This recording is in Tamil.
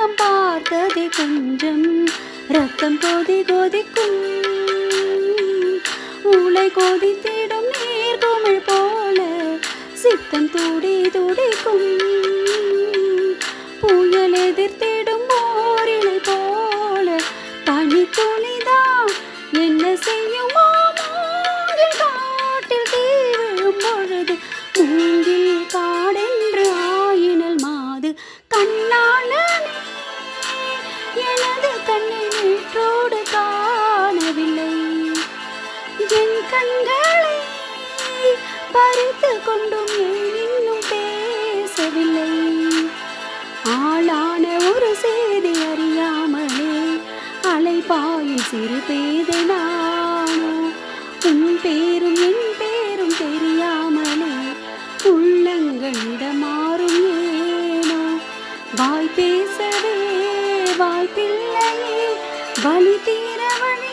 முகம் பார்த்ததே கொஞ்சம் ரத்தம் கொதி கொதிக்கும் ஊளை கொதித்திடும் நீர்குமிழ் போல சித்தம் துடி துடிக்கும் புயல் எதிர்த்திடும் ஓரிலை போல பனி துளிதான் என்ன செய்யுமோ மூங்கில் காட்டில் தீ விழும் பொழுது மூங்கில் காடென்று ஆயினல் மாது கண்ணான எனது கண்ணை நேற்றோடு காணவில்லை என் கண்களை பறித்து கொண்டும் ஏன் இன்னும் பேசவில்லை ஆளான ஒரு செய்தி அறியாமலே அலைபாயும் சிறு பேதை நானோ உன் பேரும் என் பேரும் தெரியாமலே உள்ளங்கள் இடமாறும் ஏனோ வாய் பேசவே வாய்ப்பில்லையே வலி தீர வழி